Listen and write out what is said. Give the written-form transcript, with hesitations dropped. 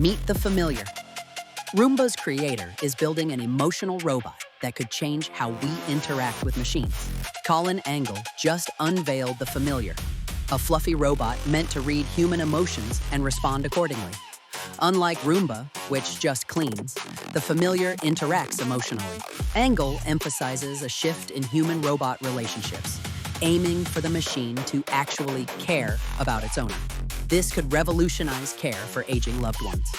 Meet the familiar. Roomba's creator is building an emotional robot that could change how we interact with machines. Colin Angle just unveiled the familiar, a fluffy robot meant to read human emotions and respond accordingly. Unlike Roomba, which just cleans, the familiar interacts emotionally. Angle emphasizes a shift in human-robot relationships, aiming for the machine to actually care about its owner. This could revolutionize care for aging loved ones.